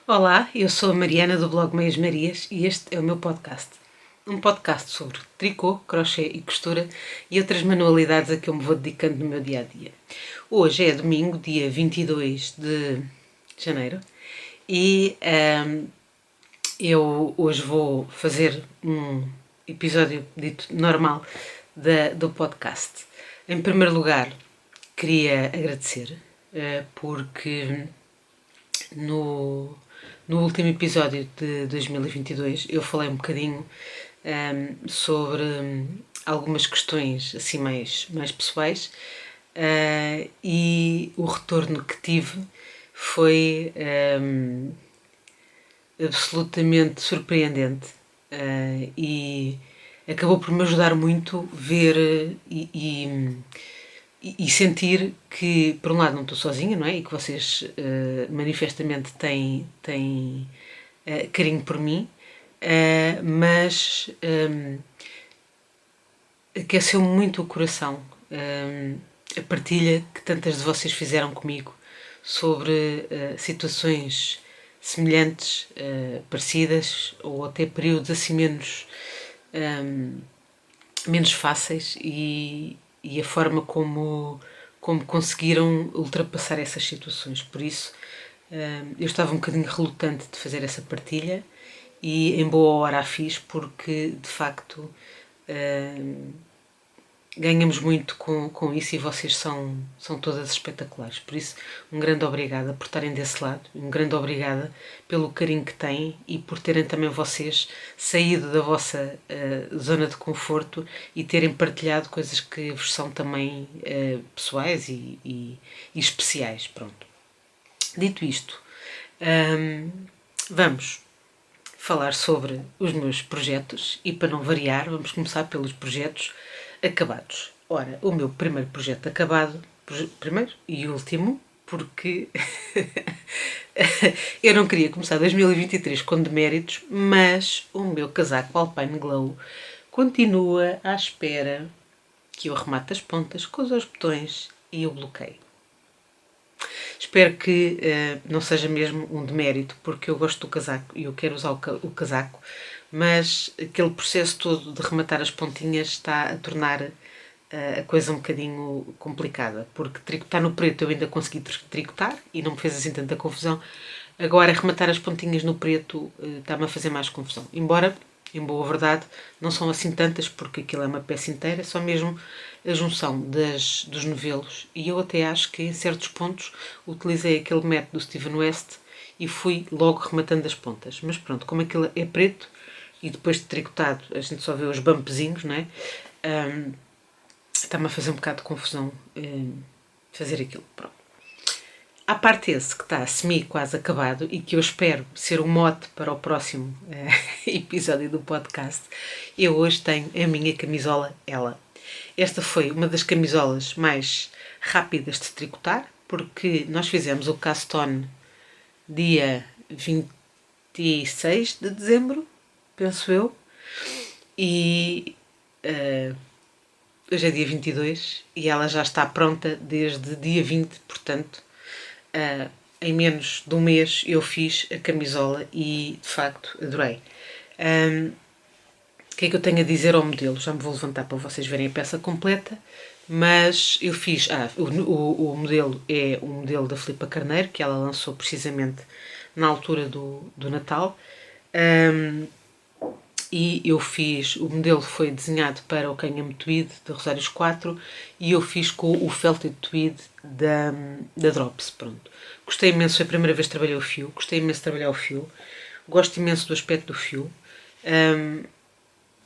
Olá, eu sou a Mariana do blog Meias Marias e este é o meu podcast. Um podcast sobre tricô, crochê e costura e outras manualidades a que eu me vou dedicando no meu dia-a-dia. Hoje é domingo, dia 22 de janeiro e eu hoje vou fazer um episódio dito normal do podcast. Em primeiro lugar, queria agradecer porque no último episódio de 2022 eu falei um bocadinho sobre algumas questões assim mais pessoais e o retorno que tive foi absolutamente surpreendente e acabou por me ajudar muito ver e sentir que, por um lado, não estou sozinha, não é? E que vocês manifestamente têm carinho por mim, mas aqueceu-me muito o coração a partilha que tantas de vocês fizeram comigo sobre situações semelhantes, parecidas, ou até períodos assim menos fáceis e a forma como conseguiram ultrapassar essas situações. Por isso, eu estava um bocadinho relutante de fazer essa partilha e em boa hora a fiz porque, de facto, ganhamos muito com isso e vocês são todas espetaculares. Por isso, um grande obrigada por estarem desse lado, um grande obrigada pelo carinho que têm e por terem também vocês saído da vossa zona de conforto e terem partilhado coisas que vos são também pessoais e especiais. Pronto. Dito isto, vamos falar sobre os meus projetos e, para não variar, vamos começar pelos projetos acabados. Ora, o meu primeiro projeto acabado, primeiro e último, porque eu não queria começar 2023 com deméritos, mas o meu casaco Alpine Glow continua à espera que eu remate as pontas com os botões e o bloqueio. Espero que não seja mesmo um demérito, porque eu gosto do casaco e eu quero usar o casaco, mas aquele processo todo de rematar as pontinhas está a tornar a coisa um bocadinho complicada, porque tricotar no preto eu ainda consegui tricotar e não me fez assim tanta confusão. Agora, rematar as pontinhas no preto está-me a fazer mais confusão. Embora, em boa verdade, não são assim tantas, porque aquilo é uma peça inteira, é só mesmo a junção dos novelos. E eu até acho que, em certos pontos, utilizei aquele método do Steven West e fui logo rematando as pontas. Mas pronto, como aquilo é preto e depois de tricotado a gente só vê os bumpzinhos, não é? Está-me a fazer um bocado de confusão fazer aquilo. Pronto. À parte esse que está semi quase acabado e que eu espero ser um mote para o próximo episódio do podcast, eu hoje tenho a minha camisola Ela. Esta foi uma das camisolas mais rápidas de tricotar, porque nós fizemos o cast on dia 26 de dezembro, penso eu, e hoje é dia 22 e ela já está pronta desde dia 20, portanto, em menos de um mês eu fiz a camisola e, de facto, adorei. O que é que eu tenho a dizer ao modelo? Já me vou levantar para vocês verem a peça completa, mas eu fiz... o modelo é o modelo da Filipa Carneiro, que ela lançou precisamente na altura do Natal. E eu fiz, o modelo foi desenhado para o Canham Tweed de Rosários 4 e eu fiz com o Felted Tweed da Drops, pronto. Gostei imenso, foi a primeira vez que trabalhei o fio, gostei imenso de trabalhar o fio, gosto imenso do aspecto do fio.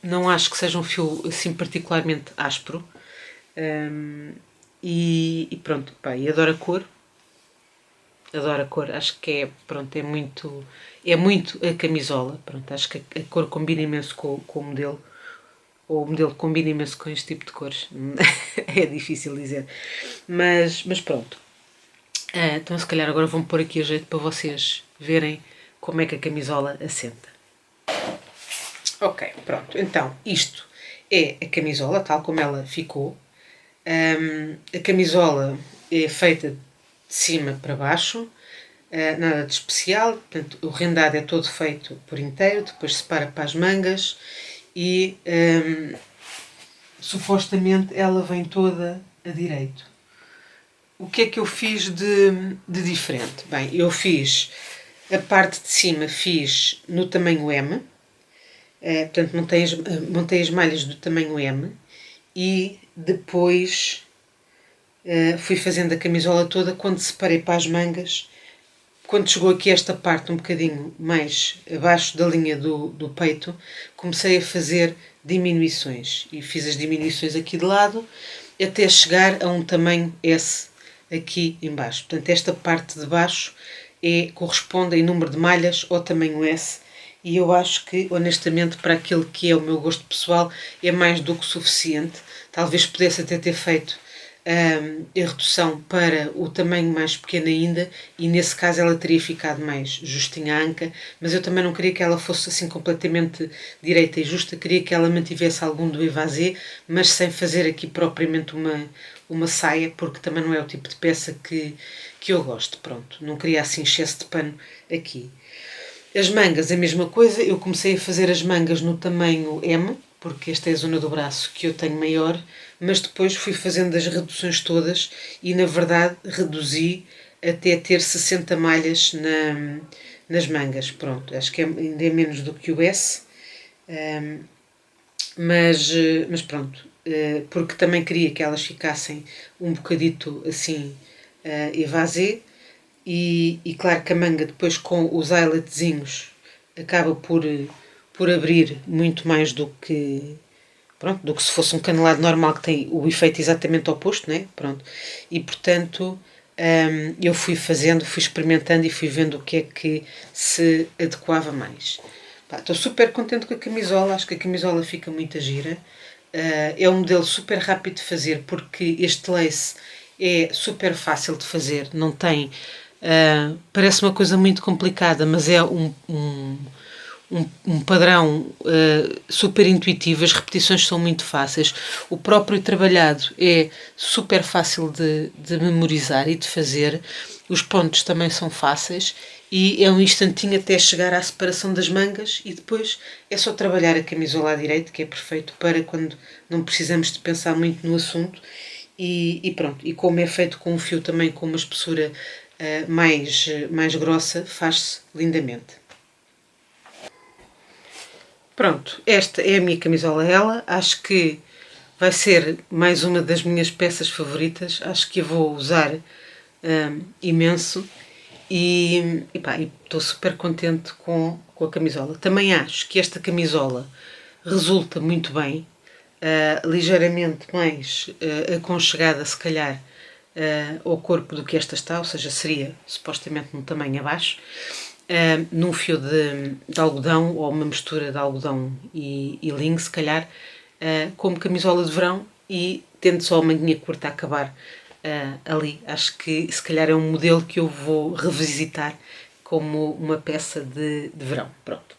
não acho que seja um fio assim particularmente áspero. E pronto, pá, e adoro a cor. Adoro a cor, acho que pronto, é muito a camisola, pronto, acho que a cor combina imenso com o modelo, ou o modelo combina imenso com este tipo de cores, é difícil dizer, mas pronto. Então se calhar agora vou-me pôr aqui a jeito para vocês verem como é que a camisola assenta. Ok, pronto, então isto é a camisola, tal como ela ficou. A camisola é feita de cima para baixo, nada de especial, portanto, o rendado é todo feito por inteiro, depois separa para as mangas e supostamente ela vem toda a direito. O que é que eu fiz de diferente? Bem, eu fiz a parte de cima, fiz no tamanho M, portanto montei as malhas do tamanho M e depois fui fazendo a camisola toda. Quando separei para as mangas, quando chegou aqui esta parte um bocadinho mais abaixo da linha do peito, comecei a fazer diminuições e fiz as diminuições aqui de lado até chegar a um tamanho S aqui embaixo. Portanto, esta parte de baixo corresponde em número de malhas ao tamanho S e eu acho que, honestamente, para aquilo que é o meu gosto pessoal, é mais do que suficiente. Talvez pudesse até ter feito a redução para o tamanho mais pequeno ainda, e nesse caso ela teria ficado mais justinha à anca, mas eu também não queria que ela fosse assim completamente direita e justa, queria que ela mantivesse algum do évasé, mas sem fazer aqui propriamente uma saia, porque também não é o tipo de peça que eu gosto. Pronto, não queria assim excesso de pano aqui. As mangas, a mesma coisa, eu comecei a fazer as mangas no tamanho M, porque esta é a zona do braço que eu tenho maior, mas depois fui fazendo as reduções todas e, na verdade, reduzi até ter 60 malhas nas mangas. Pronto, acho que ainda é menos do que o S, mas pronto, porque também queria que elas ficassem um bocadito assim évasé. E claro que a manga depois com os eyeletzinhos acaba por abrir muito mais do que se fosse um canelado normal, que tem o efeito exatamente oposto, né? Pronto. E portanto eu fui fazendo, fui experimentando e fui vendo o que é que se adequava mais. Estou super contente com a camisola, acho que a camisola fica muito gira. É um modelo super rápido de fazer, porque este lace é super fácil de fazer, não tem. Parece uma coisa muito complicada, mas é um padrão super intuitivo, as repetições são muito fáceis, o próprio trabalhado é super fácil de memorizar e de fazer, os pontos também são fáceis e é um instantinho até chegar à separação das mangas e depois é só trabalhar a camisola à direita, que é perfeito para quando não precisamos de pensar muito no assunto. E pronto, e como é feito com um fio também com uma espessura mais grossa, faz-se lindamente. Pronto, esta é a minha camisola ela, acho que vai ser mais uma das minhas peças favoritas, acho que a vou usar imenso e estou super contente com a camisola. Também acho que esta camisola resulta muito bem, ligeiramente mais aconchegada se calhar ao corpo do que esta está, ou seja, seria supostamente num tamanho abaixo, num fio de algodão ou uma mistura de algodão e linho, se calhar, como camisola de verão e tendo só a manguinha curta a acabar ali. Acho que se calhar é um modelo que eu vou revisitar como uma peça de verão. Pronto.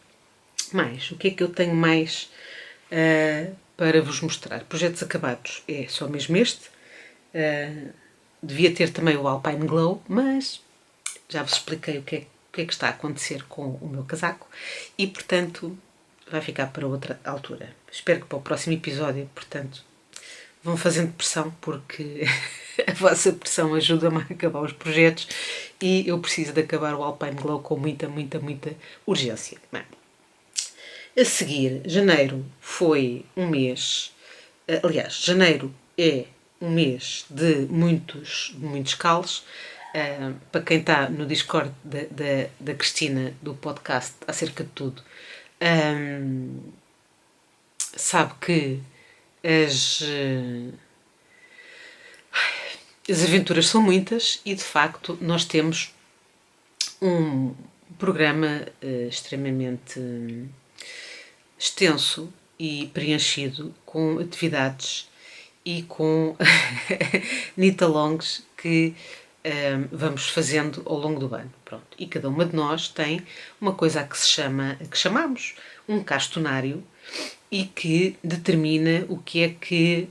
Mais, o que é que eu tenho mais para vos mostrar? Projetos acabados é só mesmo este. Devia ter também o Alpine Glow, mas já vos expliquei o que é que está a acontecer com o meu casaco e, portanto, vai ficar para outra altura. Espero que para o próximo episódio, portanto, vão fazendo pressão, porque a vossa pressão ajuda-me a acabar os projetos e eu preciso de acabar o Alpine Glow com muita urgência. Bem, a seguir, janeiro foi um mês. Aliás, janeiro é um mês de muitos cales. Para quem está no Discord da Cristina, do podcast Acerca de Tudo, sabe que as, as aventuras são muitas e, de facto, nós temos um programa extremamente extenso e preenchido com atividades e com nitalongs que vamos fazendo ao longo do ano. Pronto. E cada uma de nós tem uma coisa a que chamamos um castonário e que determina o que é que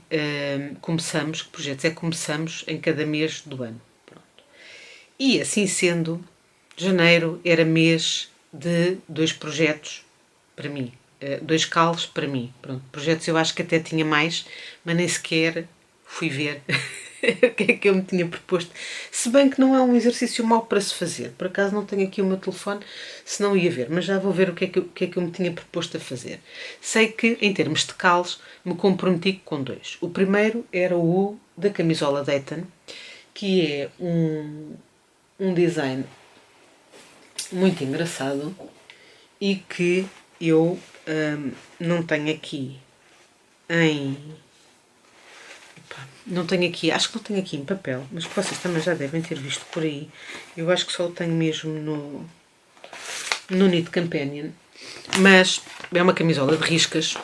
começamos, que projetos é que começamos em cada mês do ano. Pronto. E assim sendo, janeiro era mês de 2 projetos para mim. 2 cales para mim. Pronto, projetos eu acho que até tinha mais, mas nem sequer fui ver o que é que eu me tinha proposto. Se bem que não é um exercício mau para se fazer. Por acaso não tenho aqui o meu telefone, se não ia ver, mas já vou ver o que é que eu me tinha proposto a fazer. Sei que, em termos de cales, me comprometi com 2. O primeiro era o da camisola Dayton, que é um design muito engraçado e que eu não tenho aqui não tenho aqui, acho que não tenho aqui em papel, mas que vocês também já devem ter visto por aí. Eu acho que só o tenho mesmo no Knit Companion. Mas é uma camisola de riscas.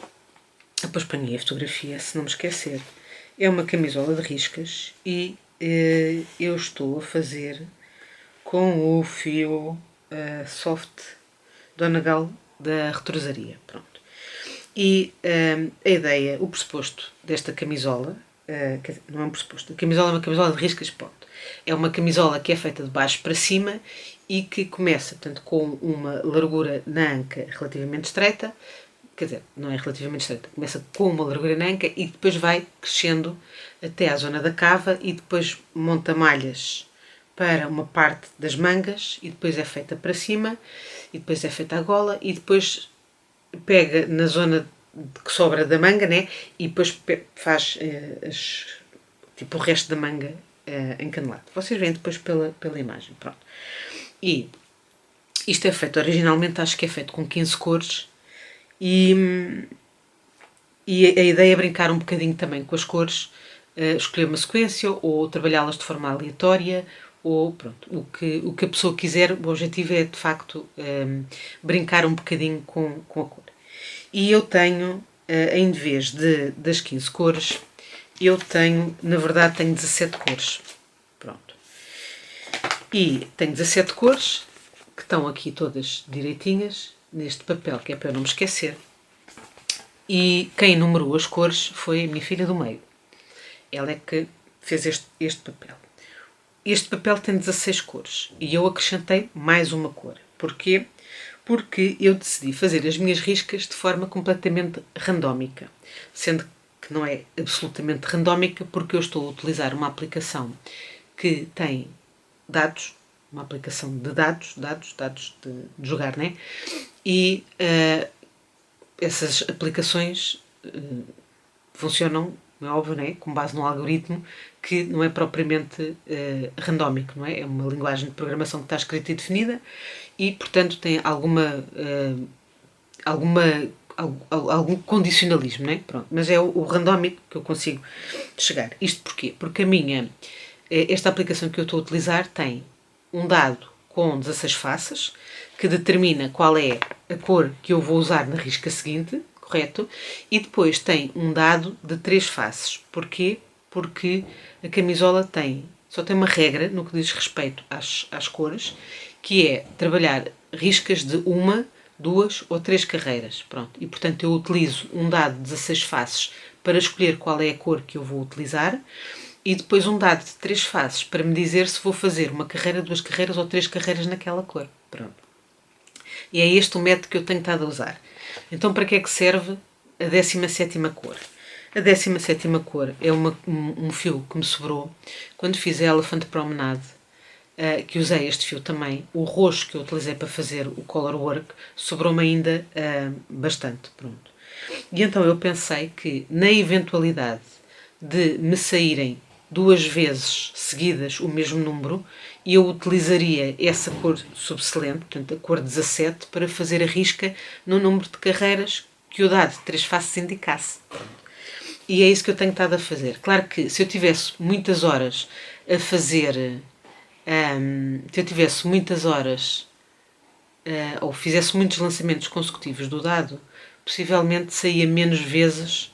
Depois ponho a fotografia, se não me esquecer. É uma camisola de riscas e eu estou a fazer com o fio soft Donegal da retrosaria. Pronto. E a ideia, o pressuposto desta camisola, não é um pressuposto, a camisola é uma camisola de riscas, pronto. É uma camisola que é feita de baixo para cima e que começa, portanto, com uma largura na anca relativamente estreita, quer dizer, não é relativamente estreita, começa com uma largura na anca e depois vai crescendo até à zona da cava e depois monta malhas para uma parte das mangas e depois é feita para cima e depois é feita a gola e depois pega na zona que sobra da manga, né? E depois faz tipo o resto da manga encanelado. Vocês veem depois pela imagem. Pronto. E isto é feito originalmente, acho que é feito com 15 cores e a ideia é brincar um bocadinho também com as cores, escolher uma sequência ou trabalhá-las de forma aleatória ou pronto, o que a pessoa quiser. O objetivo é de facto brincar um bocadinho com a cor. E eu tenho, em vez das 15 cores, eu tenho, na verdade, tenho 17 cores. Pronto. E tenho 17 cores, que estão aqui todas direitinhas, neste papel, que é para eu não me esquecer. E quem numerou as cores foi a minha filha do meio. Ela é que fez este papel. Este papel tem 16 cores e eu acrescentei mais uma cor. Porquê? Porque eu decidi fazer as minhas riscas de forma completamente randómica, sendo que não é absolutamente randómica porque eu estou a utilizar uma aplicação que tem dados, uma aplicação de dados de jogar, né? E essas aplicações funcionam, é óbvio, né? Com base num algoritmo que não é propriamente randómico, não é? É uma linguagem de programação que está escrita e definida e, portanto, tem algum condicionalismo, não é? Pronto, mas é o randómico que eu consigo chegar. Isto porquê? Porque esta aplicação que eu estou a utilizar tem um dado com 16 faces que determina qual é a cor que eu vou usar na risca seguinte, correto? E depois tem um dado de 3 faces. Porquê? Porque a camisola só tem uma regra no que diz respeito às cores, que é trabalhar riscas de 1, 2 ou 3 carreiras. Pronto. E, portanto, eu utilizo um dado de 16 faces para escolher qual é a cor que eu vou utilizar e depois um dado de 3 faces para me dizer se vou fazer uma carreira, 2 carreiras ou 3 carreiras naquela cor. Pronto. E é este o método que eu tenho estado a usar. Então, para que é que serve a 17ª cor? A 17ª cor é um fio que me sobrou quando fiz a Elephant Promenade, que usei este fio também. O roxo que eu utilizei para fazer o color work sobrou-me ainda bastante. Pronto. E então eu pensei que, na eventualidade de me saírem 2 vezes seguidas o mesmo número, eu utilizaria essa cor subselente, portanto a cor 17, para fazer a risca no número de carreiras que o dado de 3 faces indicasse. E é isso que eu tenho estado a fazer. Claro que se eu tivesse muitas horas a fazer, se eu tivesse muitas horas ou fizesse muitos lançamentos consecutivos do dado, possivelmente saía menos vezes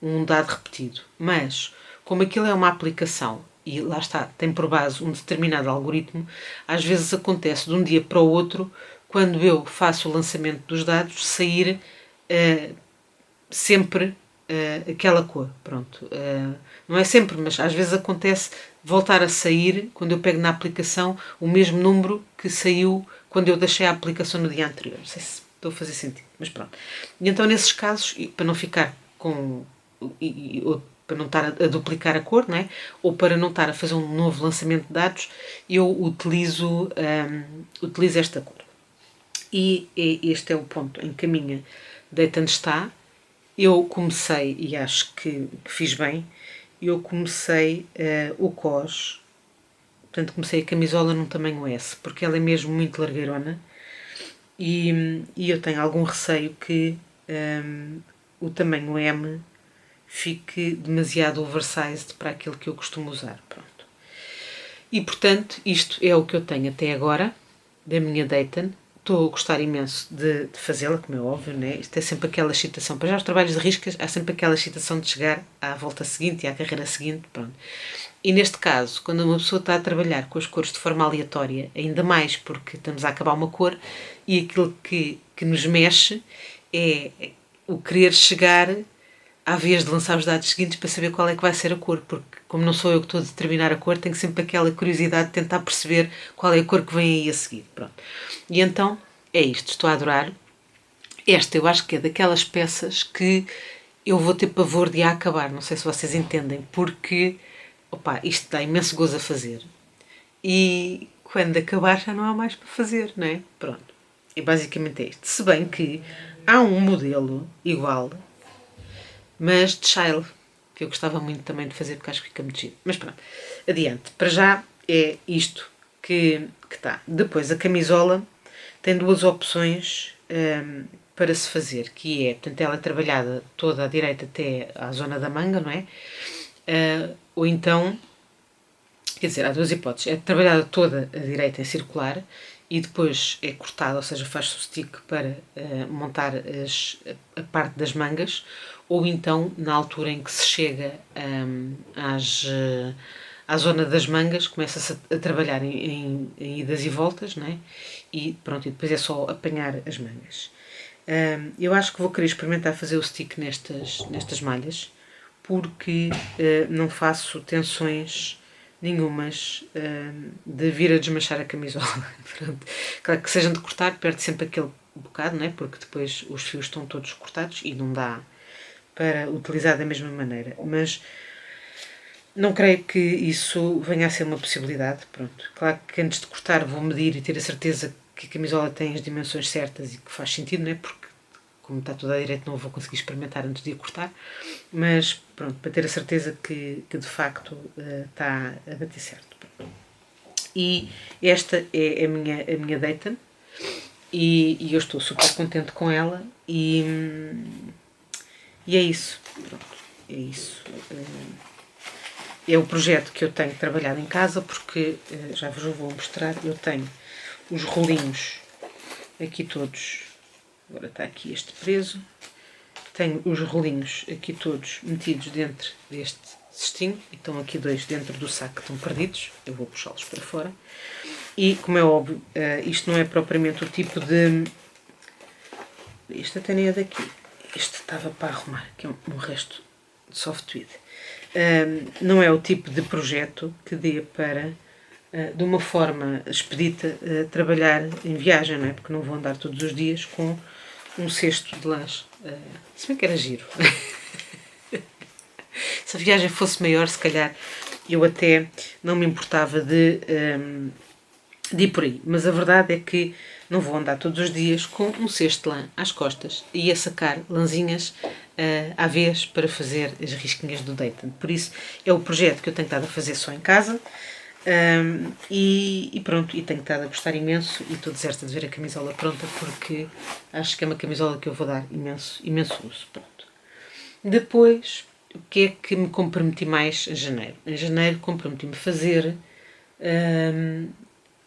um dado repetido. Mas, como aquilo é uma aplicação e lá está, tem por base um determinado algoritmo, às vezes acontece de um dia para o outro, quando eu faço o lançamento dos dados, sair sempre aquela cor. Pronto. Não é sempre, mas às vezes acontece voltar a sair, quando eu pego na aplicação, o mesmo número que saiu quando eu deixei a aplicação no dia anterior. Não sei se estou a fazer sentido, mas pronto. E então, nesses casos, para não ficar com... ou para não estar a duplicar a cor, não é? Ou para não estar a fazer um novo lançamento de dados, eu utilizo esta cor. E este é o ponto em que a minha Dayton está. Eu comecei, e acho que fiz bem, eu comecei o cos, portanto comecei a camisola num tamanho S, porque ela é mesmo muito largueirona e eu tenho algum receio que o tamanho M fique demasiado oversized para aquilo que eu costumo usar. Pronto. E portanto, isto é o que eu tenho até agora da minha Dayton. Estou a gostar imenso de fazê-la, como é óbvio, né? Isto é sempre aquela excitação. Para já os trabalhos de riscas, há sempre aquela excitação de chegar à volta seguinte e à carreira seguinte. Pronto. E neste caso, quando uma pessoa está a trabalhar com as cores de forma aleatória, ainda mais porque estamos a acabar uma cor e aquilo que nos mexe é o querer chegar à vez de lançar os dados seguintes para saber qual é que vai ser a cor, porque como não sou eu que estou a determinar a cor, tenho sempre aquela curiosidade de tentar perceber qual é a cor que vem aí a seguir. Pronto. E então, é isto, estou a adorar. Esta eu acho que é daquelas peças que eu vou ter pavor de a acabar, não sei se vocês entendem, porque isto dá imenso gozo a fazer. E quando acabar já não há mais para fazer, não é? Pronto. E basicamente é isto. Se bem que há um modelo igual, mas de Shile, que eu gostava muito também de fazer porque acho que fica muito giro. Mas pronto, adiante. Para já é isto que está. Depois a camisola tem duas opções para se fazer, que é, portanto, ela é trabalhada toda à direita até à zona da manga, não é? Ou então, quer dizer, há duas hipóteses. É trabalhada toda à direita em circular e depois é cortada, ou seja, faz-se o stick para montar a parte das mangas, ou então, na altura em que se chega à zona das mangas, começa-se a trabalhar em idas e voltas, não é? E pronto, e depois é só apanhar as mangas. Eu acho que vou querer experimentar fazer o stick nestas malhas, porque não faço tensões nenhumas de vir a desmanchar a camisola. Claro que sejam de cortar, perde sempre aquele bocado, não é? Porque depois os fios estão todos cortados e não dá para utilizar da mesma maneira. Mas não creio que isso venha a ser uma possibilidade. Pronto. Claro que antes de cortar vou medir e ter a certeza que a camisola tem as dimensões certas e que faz sentido, não é? Porque como está toda à direita não vou conseguir experimentar antes de a cortar, mas pronto, para ter a certeza que de facto está a bater certo. E esta é a minha Dayton e eu estou super contente com ela e é isso. Pronto, é isso. É o projeto que eu tenho trabalhado em casa porque, já vos vou mostrar, eu tenho os rolinhos aqui todos. Agora está aqui este preso. Tenho os rolinhos aqui todos metidos dentro deste cestinho. E estão aqui dois dentro do saco que estão perdidos. Eu vou puxá-los para fora. E, como é óbvio, isto não é propriamente o tipo de... Isto até nem é daqui. Isto estava para arrumar, que é um resto de softwood. Não é o tipo de projeto que dê para... de uma forma expedita trabalhar em viagem, não é? Porque não vou andar todos os dias com um cesto de lãs. Se bem que era giro. Se a viagem fosse maior, se calhar eu até não me importava de ir por aí. Mas a verdade é que não vou andar todos os dias com um cesto de lã às costas e a sacar lãzinhas à vez para fazer as risquinhas do Dayton. Por isso é o projeto que eu tenho estado a fazer só em casa. E pronto, e tenho estado a gostar imenso e estou deserta de ver a camisola pronta porque acho que é uma camisola que eu vou dar imenso uso. Pronto. Depois, o que é que me comprometi mais em janeiro? Em janeiro comprometi-me a fazer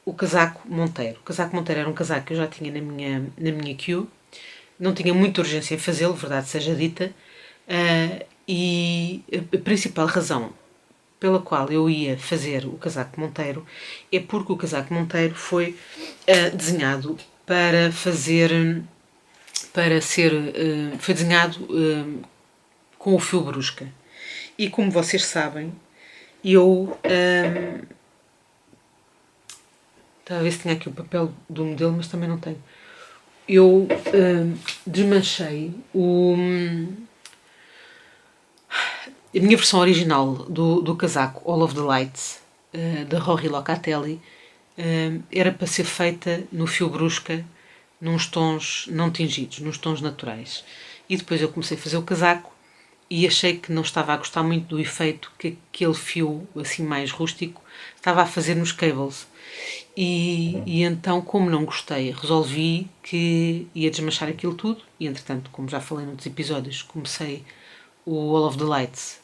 o casaco Monteiro. O casaco Monteiro era um casaco que eu já tinha na minha queue, não tinha muita urgência em fazê-lo, verdade seja dita, e a principal razão pela qual eu ia fazer o casaco Monteiro é porque o casaco Monteiro foi desenhado para fazer, foi desenhado com o fio brusca. E como vocês sabem, eu estava a ver se tinha aqui o papel do modelo, mas também não tenho. Eu desmanchei a minha versão original do casaco All of the Lights, da Rory Locatelli, era para ser feita no fio brusca, nos tons não tingidos, nos tons naturais. E depois eu comecei a fazer o casaco e achei que não estava a gostar muito do efeito que aquele fio, assim mais rústico, estava a fazer nos cables. E então, como não gostei, resolvi que ia desmanchar aquilo tudo. E entretanto, como já falei noutros episódios, comecei o All of the Lights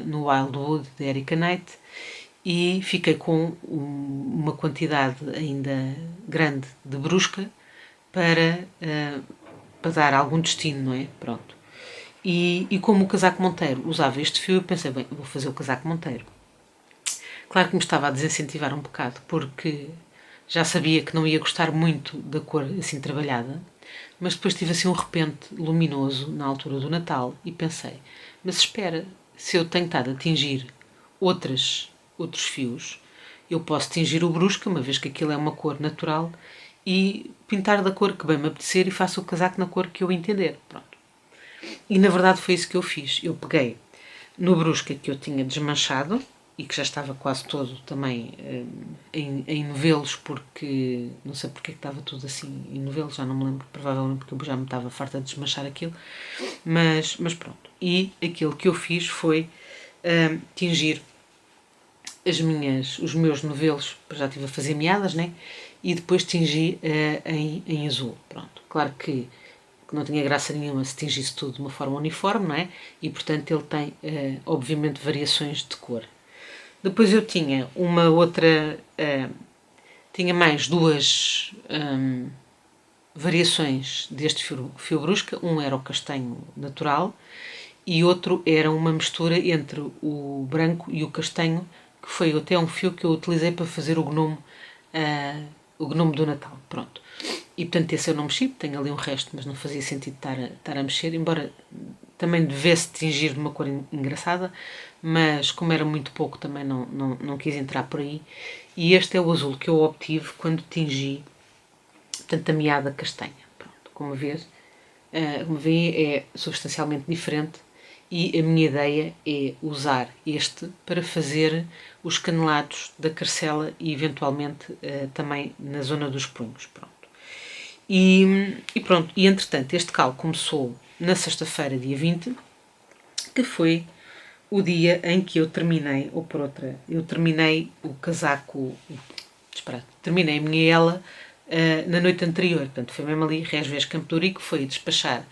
no Wildwood de Erika Knight e fiquei com uma quantidade ainda grande de brusca para dar algum destino, não é? Pronto. E como o casaco Monteiro usava este fio, eu pensei, bem, vou fazer o casaco Monteiro. Claro que me estava a desincentivar um bocado, porque já sabia que não ia gostar muito da cor assim trabalhada, mas depois tive assim um repente luminoso na altura do Natal e pensei, mas espera, se eu tenho estado a tingir outros fios, eu posso tingir o brusca, uma vez que aquilo é uma cor natural, e pintar da cor que bem me apetecer e faço o casaco na cor que eu entender. Pronto. E na verdade foi isso que eu fiz. Eu peguei no brusca que eu tinha desmanchado e que já estava quase todo também em novelos, porque não sei porque é que estava tudo assim em novelos, já não me lembro, provavelmente porque eu já me estava farta de desmanchar aquilo, mas pronto. E aquilo que eu fiz foi tingir os meus novelos, já estive a fazer meadas, né? E depois tingi em azul. Pronto. Claro que não tinha graça nenhuma se tingisse tudo de uma forma uniforme, não é? E portanto ele tem, obviamente, variações de cor. Depois eu tinha uma outra. Tinha mais duas variações deste fio brusca. Um era o castanho natural e outro era uma mistura entre o branco e o castanho, que foi até um fio que eu utilizei para fazer o gnomo do Natal. Pronto. E portanto esse eu não mexi, tenho ali um resto, mas não fazia sentido estar a mexer, embora também devesse tingir de uma cor engraçada, mas como era muito pouco também não quis entrar por aí. E este é o azul que eu obtive quando tingi, portanto, a meada castanha. Pronto, como veem, é substancialmente diferente e a minha ideia é usar este para fazer os canelados da carcela e eventualmente também na zona dos punhos. Pronto. E pronto, e entretanto este calo começou na sexta-feira, dia 20, que foi o dia em que eu terminei, ou por outra, eu terminei o casaco, terminei a minha ela na noite anterior, portanto foi mesmo ali, Resvés Campo de foi despachar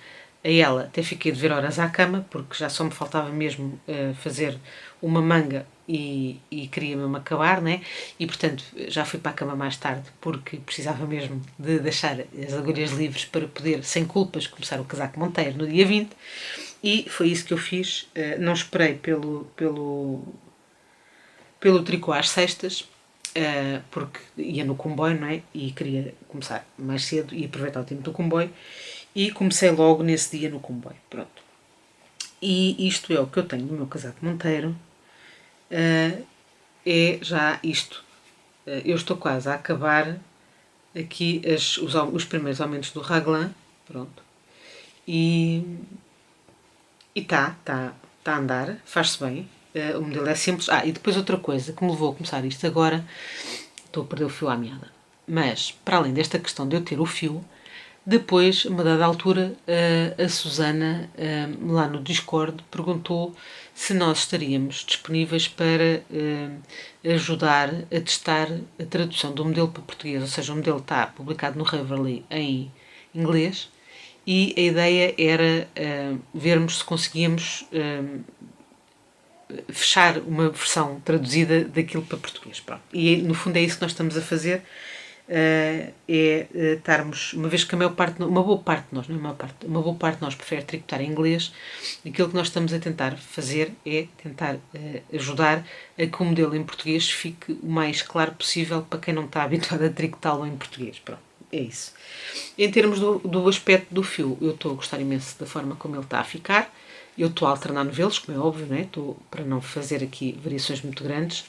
a ela, até fiquei de ver horas à cama, porque já só me faltava mesmo fazer uma manga e queria mesmo acabar, né? E portanto já fui para a cama mais tarde, porque precisava mesmo de deixar as agulhas livres para poder, sem culpas, começar o casaco Monteiro no dia 20, e foi isso que eu fiz. Não esperei pelo tricô às sextas, porque ia no comboio, não é? E queria começar mais cedo e aproveitar o tempo do comboio, e comecei logo nesse dia no comboio. Pronto. E isto é o que eu tenho no meu casaco Monteiro. É já isto. Eu estou quase a acabar aqui os primeiros aumentos do raglan. Pronto. E está a andar, faz-se bem. O modelo é simples. E depois outra coisa que me levou a começar isto agora, estou a perder o fio à meada. Mas, para além desta questão de eu ter o fio, Depois, a uma dada altura, a Susana, lá no Discord, perguntou se nós estaríamos disponíveis para ajudar a testar a tradução do modelo para português. Ou seja, o modelo está publicado no Reverly em inglês e a ideia era vermos se conseguíamos fechar uma versão traduzida daquilo para português. Pronto. E no fundo é isso que nós estamos a fazer. Estarmos, uma vez que a maior parte, uma boa parte de nós, não é a maior parte, uma boa parte de nós prefere tricotar em inglês, aquilo que nós estamos a tentar fazer é tentar ajudar a que o modelo em português fique o mais claro possível para quem não está habituado a tricotá-lo em português. Pronto, é isso. Em termos do aspecto do fio, eu estou a gostar imenso da forma como ele está a ficar. Eu estou a alternar novelos, como é óbvio, né? Estou para não fazer aqui variações muito grandes.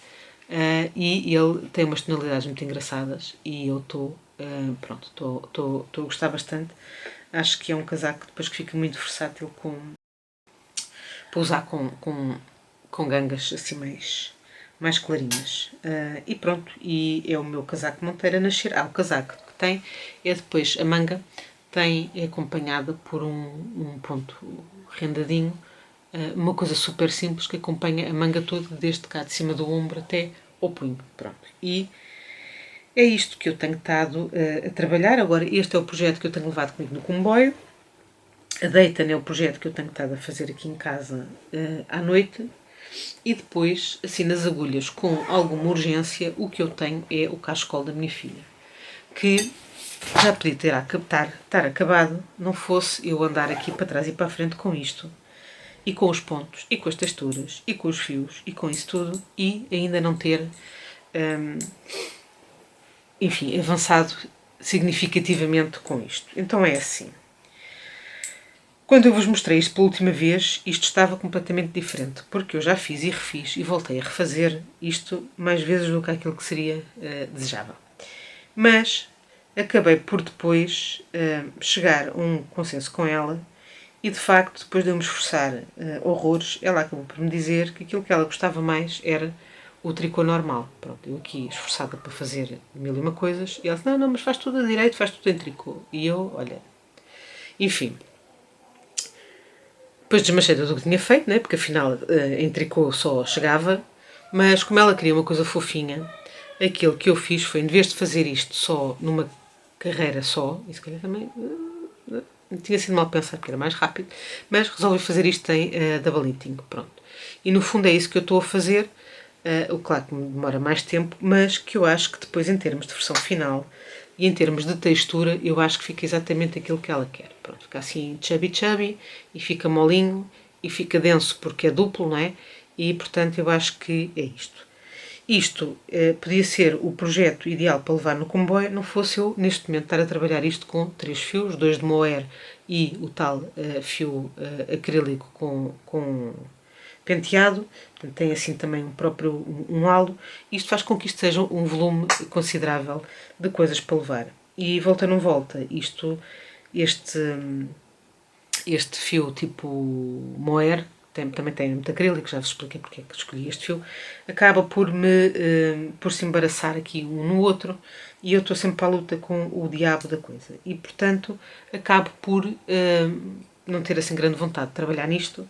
E ele tem umas tonalidades muito engraçadas e eu estou a gostar bastante. Acho que é um casaco depois que fica muito versátil para usar com gangas assim mais clarinhas. E pronto, e é o meu casaco Monteiro a nascer. O casaco que tem é depois a manga, é acompanhada por um ponto rendadinho, uma coisa super simples que acompanha a manga toda, desde cá de cima do ombro até ao punho. Pronto. E é isto que eu tenho estado a trabalhar. Agora, este é o projeto que eu tenho levado comigo no comboio. A Dayton é o projeto que eu tenho estado a fazer aqui em casa à noite. E depois, assim, nas agulhas, com alguma urgência, o que eu tenho é o cachecol da minha filha. Que já podia estar acabado, não fosse eu andar aqui para trás e para a frente com isto. E com os pontos, e com as texturas, e com os fios, e com isso tudo, e ainda não ter, enfim, avançado significativamente com isto. Então é assim. Quando eu vos mostrei isto pela última vez, isto estava completamente diferente, porque eu já fiz e refiz e voltei a refazer isto mais vezes do que aquilo que seria desejável. Mas acabei por depois chegar a um consenso com ela e, de facto, depois de eu me esforçar horrores, ela acabou por me dizer que aquilo que ela gostava mais era o tricô normal. Pronto, eu aqui esforçada para fazer mil e uma coisas, e ela disse, não, mas faz tudo a direito, faz tudo em tricô. E eu, olha, enfim. Depois desmanchei tudo o que tinha feito, né? Porque afinal em tricô só chegava, mas como ela queria uma coisa fofinha, aquilo que eu fiz foi, em vez de fazer isto só numa carreira só, e se calhar também tinha sido mal pensado porque era mais rápido, mas resolvi fazer isto em double knitting, pronto. E no fundo é isso que eu estou a fazer, o claro que me demora mais tempo, mas que eu acho que depois em termos de versão final e em termos de textura, eu acho que fica exatamente aquilo que ela quer. Pronto, fica assim chubby e fica molinho e fica denso porque é duplo, não é? E portanto eu acho que é isto. Isto podia ser o projeto ideal para levar no comboio, não fosse eu neste momento estar a trabalhar isto com 3 fios, 2 de moer e o tal fio acrílico com penteado, portanto, tem assim também um halo. Isto faz com que isto seja um volume considerável de coisas para levar. E volta não volta, este fio tipo moer, também tem muito acrílico, já vos expliquei porque é que escolhi este fio, acaba por se embaraçar aqui um no outro e eu estou sempre à luta com o diabo da coisa. E, portanto, acabo por não ter assim grande vontade de trabalhar nisto,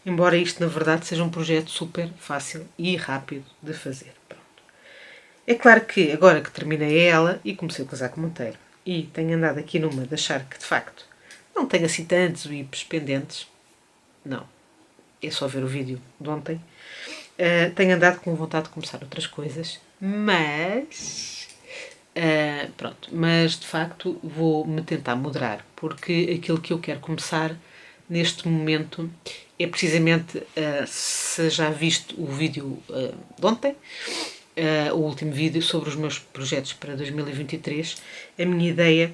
embora isto, na verdade, seja um projeto super fácil e rápido de fazer. Pronto. É claro que, agora que terminei ela e comecei o casaco Monteiro e tenho andado aqui numa de achar que, de facto, não tenho assim tantos whips pendentes, não, é só ver o vídeo de ontem, tenho andado com vontade de começar outras coisas, mas pronto, mas de facto vou-me tentar moderar, porque aquilo que eu quero começar neste momento é precisamente, se já viste o vídeo de ontem, o último vídeo sobre os meus projetos para 2023, a minha ideia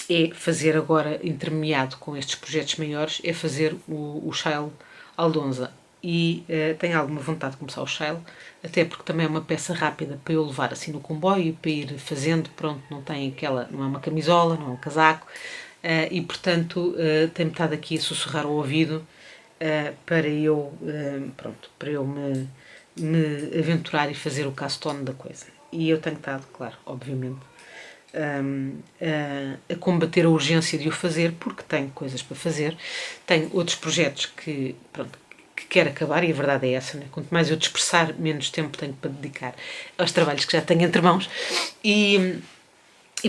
é fazer agora, intermeado com estes projetos maiores, é fazer o Shile Aldonza. E tenho alguma vontade de começar o Shile, até porque também é uma peça rápida para eu levar assim no comboio, para ir fazendo, pronto, não é uma camisola, não é um casaco, e portanto tem-me estado aqui a sussurrar ao ouvido para eu, para eu me aventurar e fazer o castone da coisa. E eu tenho estado, claro, obviamente, a combater a urgência de o fazer, porque tenho coisas para fazer, tenho outros projetos que, pronto, que quero acabar, e a verdade é essa, né? Quanto mais eu dispersar, menos tempo tenho para dedicar aos trabalhos que já tenho entre mãos. E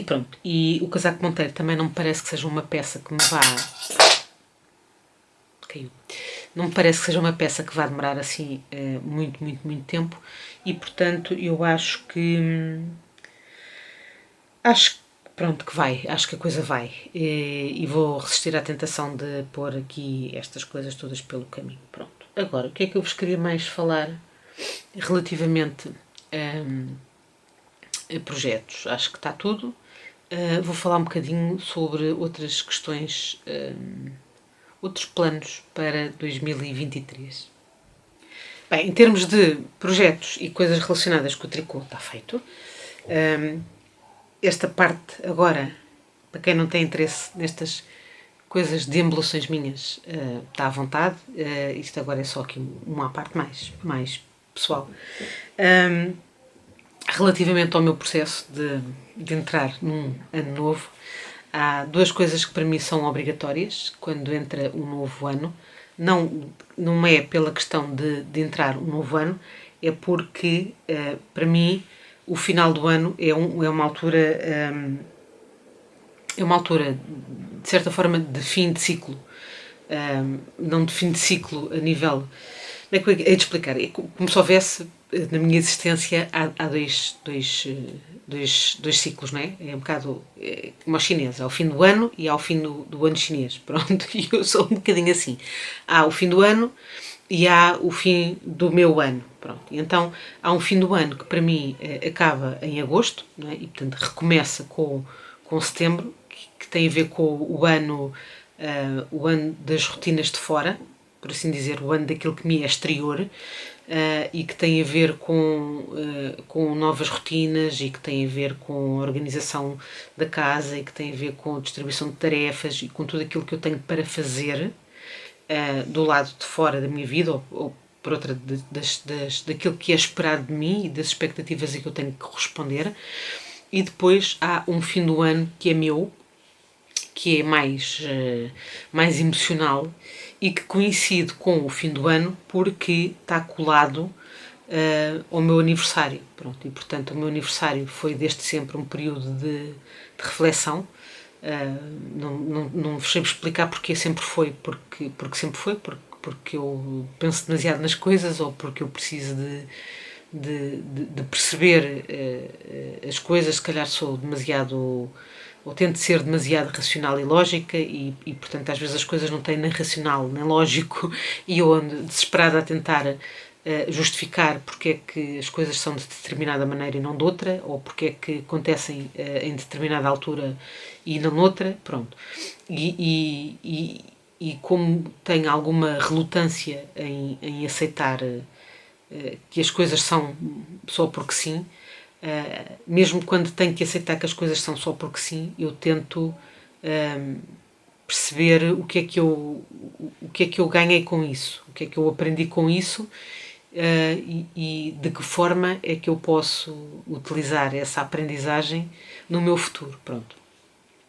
pronto, e o Casaco Monteiro também não me parece que seja uma peça que me vá... Caiu. Não me parece que seja uma peça que vá demorar assim muito, muito, muito tempo, e portanto eu acho que... Acho pronto, que vai, acho que a coisa vai, e vou resistir à tentação de pôr aqui estas coisas todas pelo caminho. Pronto. Agora, o que é que eu vos queria mais falar relativamente a projetos? Acho que está tudo. Vou falar um bocadinho sobre outras questões, outros planos para 2023. Bem, em termos de projetos e coisas relacionadas com o tricô, está feito. Esta parte agora, para quem não tem interesse nestas coisas de embolações minhas, está à vontade. Isto agora é só aqui uma parte mais pessoal. Relativamente ao meu processo de entrar num ano novo, há duas coisas que para mim são obrigatórias quando entra um novo ano. Não é pela questão de entrar um novo ano, é porque, para mim, o final do ano é uma altura, de certa forma, de fim de ciclo. Não de fim de ciclo a nível... Como é que eu hei de explicar? É como se houvesse, na minha existência, há dois ciclos, não é? É um bocado como aos chineses, ao fim do ano e ao fim do ano chinês. Pronto, e eu sou um bocadinho assim. Há o fim do ano e há o fim do meu ano. Pronto. Então, há um fim do ano que para mim acaba em agosto, não é? E portanto recomeça com setembro, que tem a ver com o ano das rotinas de fora, por assim dizer, o ano daquilo que me é exterior, e que tem a ver com novas rotinas, e que tem a ver com a organização da casa, e que tem a ver com a distribuição de tarefas e com tudo aquilo que eu tenho para fazer do lado de fora da minha vida, ou por outra, daquilo que é esperado de mim e das expectativas a que eu tenho que corresponder. E depois há um fim do ano que é meu, que é mais emocional, e que coincide com o fim do ano porque está colado ao meu aniversário. Pronto, e portanto o meu aniversário foi desde sempre um período de reflexão. Não vos sei explicar porque sempre foi, porque sempre foi, porque eu penso demasiado nas coisas, ou porque eu preciso de perceber as coisas. Se calhar sou demasiado, ou tento ser demasiado racional e lógica, e portanto às vezes as coisas não têm nem racional nem lógico, e eu ando desesperada a tentar justificar porque é que as coisas são de determinada maneira e não de outra, ou porque é que acontecem em determinada altura e não noutra. Pronto. E como tenho alguma relutância em aceitar que as coisas são só porque sim, mesmo quando tenho que aceitar que as coisas são só porque sim, eu tento perceber o que é que eu ganhei com isso, o que é que eu aprendi com isso, e de que forma é que eu posso utilizar essa aprendizagem no meu futuro. Pronto.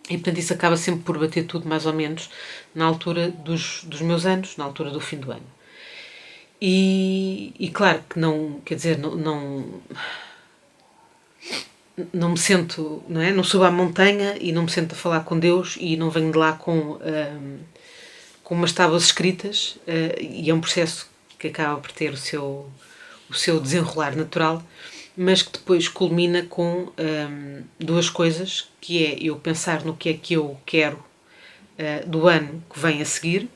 E portanto isso acaba sempre por bater tudo mais ou menos na altura dos meus anos, na altura do fim do ano. E claro que não, quer dizer, não me sento, não é? Não subo à montanha e não me sento a falar com Deus, e não venho de lá com umas tábuas escritas, e é um processo que acaba por ter o seu desenrolar natural, mas que depois culmina com duas coisas, que é eu pensar no que é que eu quero do ano que vem a seguir,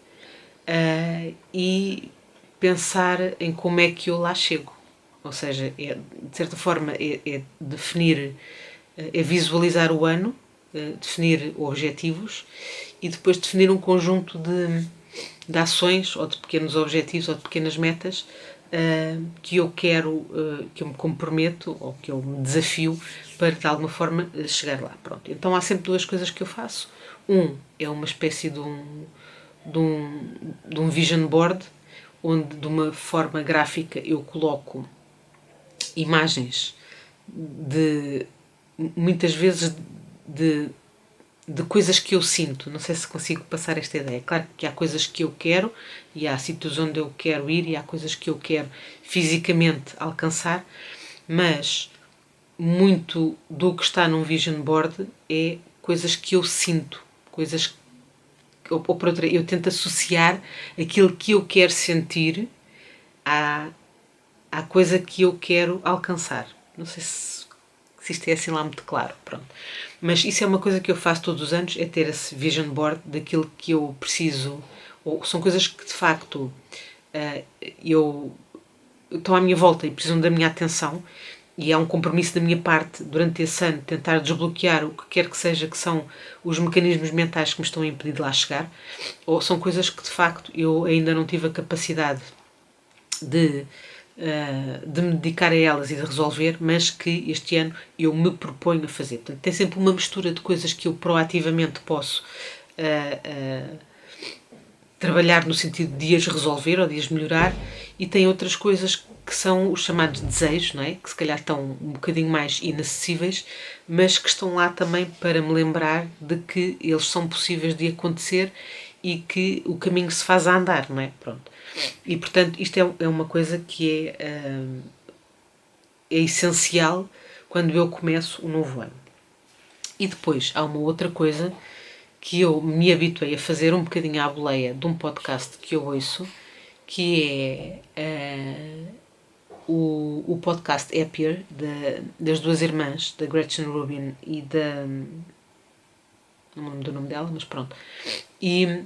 e pensar em como é que eu lá chego. Ou seja, de certa forma é definir, é visualizar o ano, definir objetivos, e depois definir um conjunto de ações, ou de pequenos objetivos, ou de pequenas metas, que eu quero, que eu me comprometo, ou que eu me desafio para de alguma forma chegar lá. Pronto. Então há sempre duas coisas que eu faço. É uma espécie de um vision board, onde de uma forma gráfica eu coloco imagens de, muitas vezes, de, de coisas que eu sinto. Não sei se consigo passar esta ideia. Claro que há coisas que eu quero e há sítios onde eu quero ir e há coisas que eu quero fisicamente alcançar, mas muito do que está num vision board é coisas que eu sinto, coisas ou por outra, eu tento associar aquilo que eu quero sentir à coisa que eu quero alcançar. Não sei se isto é assim lá muito claro, pronto. Mas isso é uma coisa que eu faço todos os anos, é ter esse vision board daquilo que eu preciso, ou são coisas que de facto eu estão à minha volta e precisam da minha atenção, e é um compromisso da minha parte durante esse ano tentar desbloquear o que quer que seja que são os mecanismos mentais que me estão a impedir de lá chegar, ou são coisas que de facto eu ainda não tive a capacidade de me dedicar a elas e de resolver, mas que este ano eu me proponho a fazer. Portanto, tem sempre uma mistura de coisas que eu proativamente posso trabalhar no sentido de as resolver ou de as melhorar, e tem outras coisas que são os chamados desejos, não é? Que se calhar estão um bocadinho mais inacessíveis, mas que estão lá também para me lembrar de que eles são possíveis de acontecer e que o caminho se faz a andar, não é? Pronto. E portanto isto é uma coisa que é essencial quando eu começo um novo ano. E depois há uma outra coisa que eu me habituei a fazer um bocadinho à boleia de um podcast que eu ouço, que é o podcast Happier, das duas irmãs, da Gretchen Rubin e da... não me lembro do nome dela, mas pronto. E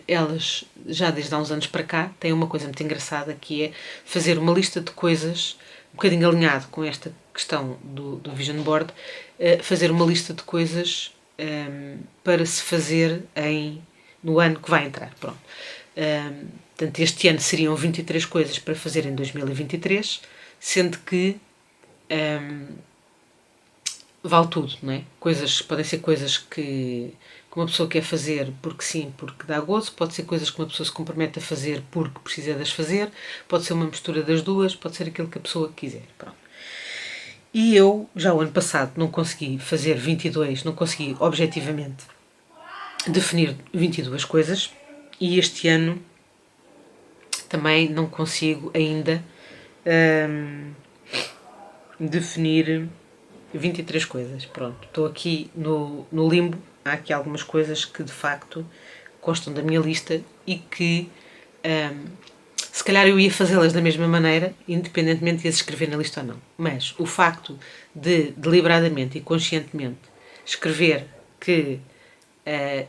elas, já desde há uns anos para cá, têm uma coisa muito engraçada, que é fazer uma lista de coisas, um bocadinho alinhado com esta questão do Vision Board, fazer uma lista de coisas para se fazer no ano que vai entrar. Pronto. Portanto, este ano seriam 23 coisas para fazer em 2023, sendo que vale tudo, não é? Podem ser coisas que uma pessoa quer fazer porque sim, porque dá gozo, pode ser coisas que uma pessoa se compromete a fazer porque precisa de as fazer, pode ser uma mistura das duas, pode ser aquilo que a pessoa quiser. Pronto. E eu, já o ano passado, não consegui fazer 22, não consegui objetivamente definir 22 coisas, e este ano também não consigo ainda definir 23 coisas. Pronto, estou aqui no limbo. Há aqui algumas coisas que de facto constam da minha lista e que se calhar eu ia fazê-las da mesma maneira, independentemente de as escrever na lista ou não. Mas o facto de deliberadamente e conscientemente escrever que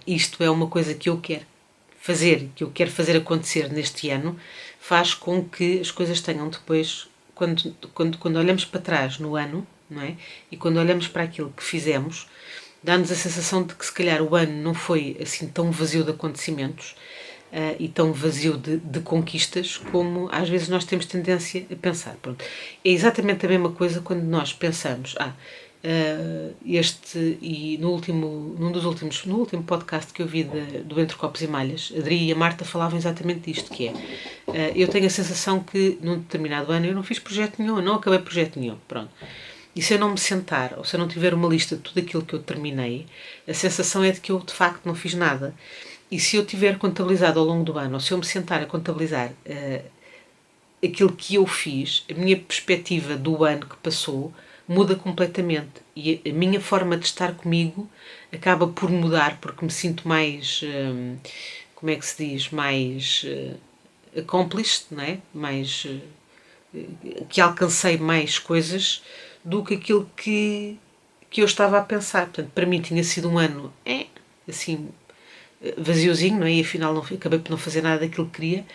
isto é uma coisa que eu quero fazer, que eu quero fazer acontecer neste ano, faz com que as coisas tenham depois, quando olhamos para trás no ano, não é? E quando olhamos para aquilo que fizemos, dá-nos a sensação de que se calhar o ano não foi assim tão vazio de acontecimentos e tão vazio de conquistas como às vezes nós temos tendência a pensar. Pronto. É exatamente a mesma coisa quando nós pensamos, e no último podcast que eu vi do Entre Copos e Malhas, a Adri e a Marta falavam exatamente disto, que é, eu tenho a sensação que num determinado ano eu não fiz projeto nenhum, não acabei projeto nenhum, pronto. E se eu não me sentar, ou se eu não tiver uma lista de tudo aquilo que eu terminei, a sensação é de que eu de facto não fiz nada. E se eu tiver contabilizado ao longo do ano, ou se eu me sentar a contabilizar aquilo que eu fiz, a minha perspectiva do ano que passou muda completamente. E a minha forma de estar comigo acaba por mudar, porque me sinto mais, como é que se diz, mais accomplished, não é? Mais, que alcancei mais coisas do que aquilo que eu estava a pensar. Portanto, para mim tinha sido um ano assim, vaziozinho, não é? E afinal acabei por não fazer nada daquilo que queria,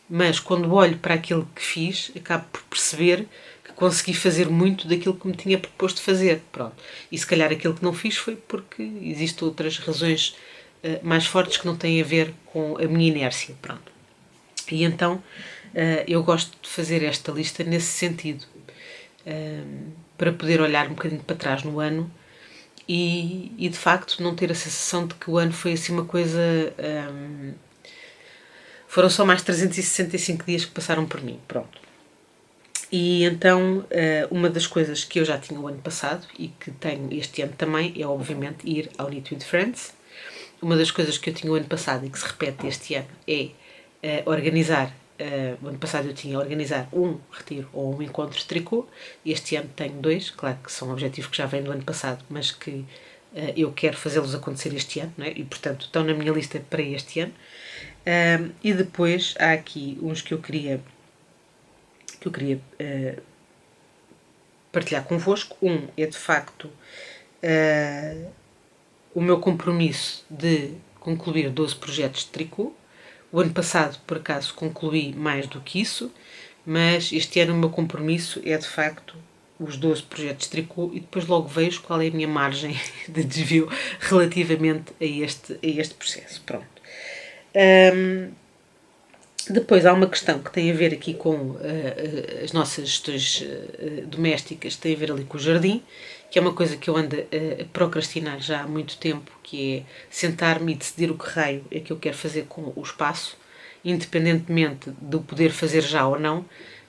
mas quando olho para aquilo que fiz, acabo por perceber que consegui fazer muito daquilo que me tinha proposto fazer. Pronto. E se calhar aquilo que não fiz foi porque existem outras razões mais fortes que não têm a ver com a minha inércia. Pronto. E então eu gosto de fazer esta lista nesse sentido, para poder olhar um bocadinho para trás no ano e de facto não ter a sensação de que o ano foi assim uma coisa... foram só mais 365 dias que passaram por mim, pronto. E então, uma das coisas que eu já tinha o ano passado e que tenho este ano também é, obviamente, ir ao Knit with Friends. Uma das coisas que eu tinha o ano passado e que se repete este ano é organizar. O ano passado eu tinha organizar um retiro ou um encontro de tricô. Este ano tenho 2, claro que são objetivos que já vêm do ano passado, mas que eu quero fazê-los acontecer este ano, não é? E portanto estão na minha lista para este ano. E depois há aqui uns que eu queria partilhar convosco. Um é de facto o meu compromisso de concluir 12 projetos de tricô. O ano passado, por acaso, concluí mais do que isso, mas este ano o meu compromisso é de facto os 12 projetos de tricô e depois logo vejo qual é a minha margem de desvio relativamente a este processo. Pronto. Depois há uma questão que tem a ver aqui com as nossas gestões domésticas, tem a ver ali com o jardim, que é uma coisa que eu ando a procrastinar já há muito tempo, que é sentar-me e decidir o que raio é que eu quero fazer com o espaço, independentemente de o poder fazer já ou não,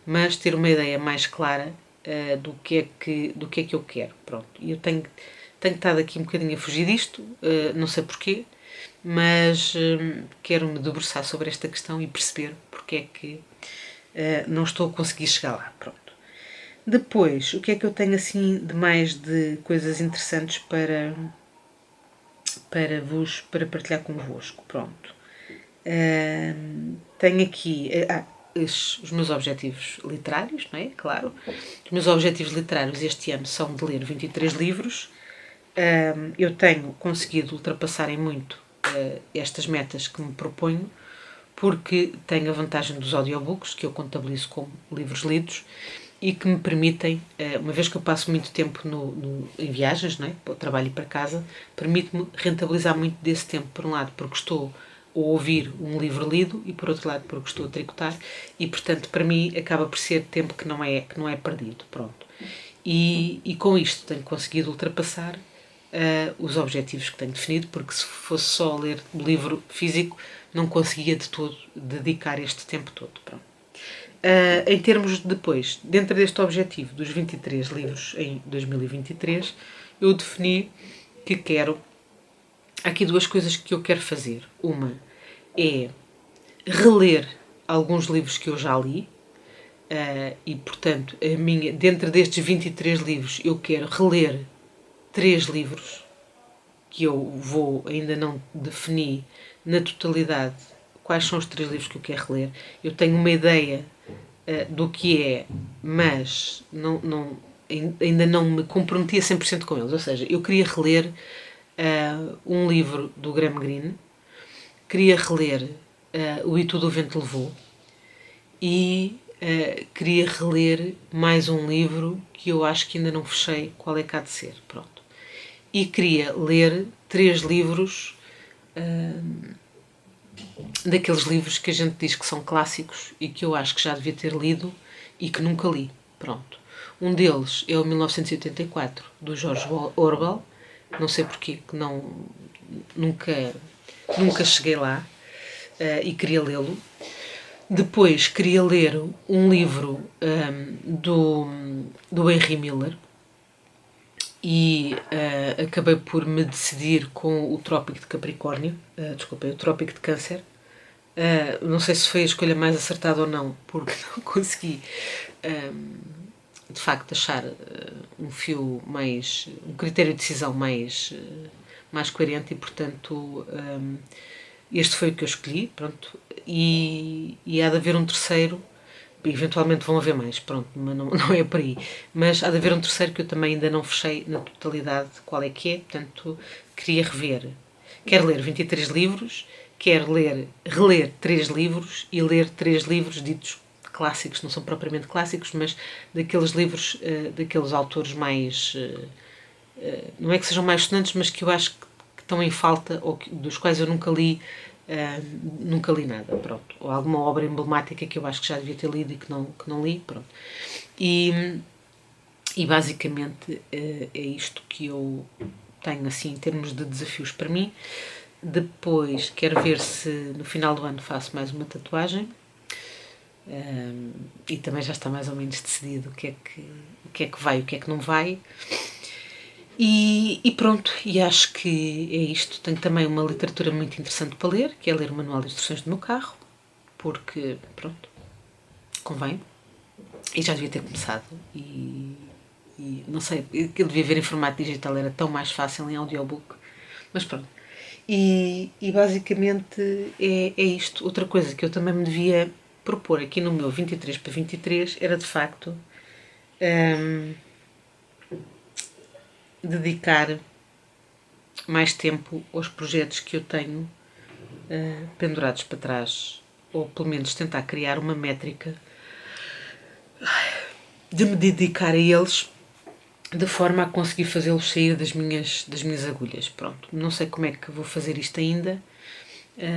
mas ter uma ideia mais clara do que é que eu quero. Pronto. E eu tenho estado aqui um bocadinho a fugir disto, não sei porquê, mas quero-me debruçar sobre esta questão e perceber porque é que não estou a conseguir chegar lá. Pronto. Depois, o que é que eu tenho assim de mais de coisas interessantes para partilhar convosco? Pronto. Tenho aqui os meus objetivos literários, não é? Claro. Os meus objetivos literários este ano são de ler 23 livros. Eu tenho conseguido ultrapassar em muito estas metas que me proponho, porque tenho a vantagem dos audiobooks, que eu contabilizo como livros lidos, e que me permitem, uma vez que eu passo muito tempo em viagens, não é? Para o trabalho e para casa, permite-me rentabilizar muito desse tempo, por um lado, porque estou a ouvir um livro lido e, por outro lado, porque estou a tricotar, e, portanto, para mim, acaba por ser tempo que não é perdido. Pronto. E com isto tenho conseguido ultrapassar os objetivos que tenho definido, porque se fosse só ler o livro físico, não conseguia de todo dedicar este tempo todo. Pronto. Em termos de depois, dentro deste objetivo dos 23 livros em 2023, eu defini que quero. Há aqui duas coisas que eu quero fazer. Uma é reler alguns livros que eu já li, e portanto, dentro destes 23 livros, eu quero reler 3 livros que eu ainda não defini na totalidade quais são os 3 livros que eu quero ler. Eu tenho uma ideia do que é, mas ainda não me comprometi a 100% com eles. Ou seja, eu queria reler um livro do Graham Greene, queria reler O E Tudo o Vento Levou e queria reler mais um livro que eu acho que ainda não fechei qual é que há de ser. Pronto. E queria ler 3 livros daqueles livros que a gente diz que são clássicos e que eu acho que já devia ter lido e que nunca li. Pronto. Um deles é o 1984, do George Orwell. Não sei porquê, que nunca cheguei lá e queria lê-lo. Depois queria ler um livro do Henry Miller e acabei por me decidir com o Trópico de Capricórnio, o Trópico de Câncer. Não sei se foi a escolha mais acertada ou não, porque não consegui de facto achar um critério de decisão mais coerente e portanto este foi o que eu escolhi, pronto, e há de haver um terceiro, eventualmente vão haver mais, pronto, mas não é por aí, mas há de haver um terceiro que eu também ainda não fechei na totalidade qual é que é, portanto queria rever. Quero ler 23 livros, quero reler 3 livros e ler 3 livros ditos clássicos, não são propriamente clássicos, mas daqueles livros, daqueles autores mais, não é que sejam mais sonantes, mas que eu acho que estão em falta, ou dos quais eu nunca li nada, pronto. Ou alguma obra emblemática que eu acho que já devia ter lido e que não li, pronto. E basicamente é isto que eu tenho, assim, em termos de desafios para mim. Depois quero ver se no final do ano faço mais uma tatuagem. e também já está mais ou menos decidido o que é que vai e o que é que não vai. E pronto, e acho que é isto. Tenho também uma literatura muito interessante para ler, que é ler o Manual de Instruções do meu carro, porque, pronto, convém. E já devia ter começado. E não sei, eu devia ver em formato digital, era tão mais fácil em audiobook. Mas pronto. E basicamente é isto. Outra coisa que eu também me devia propor aqui no meu 23 para 23 era de facto dedicar mais tempo aos projetos que eu tenho pendurados para trás, ou pelo menos tentar criar uma métrica de me dedicar a eles de forma a conseguir fazê-los sair das minhas agulhas. Pronto, não sei como é que vou fazer isto ainda,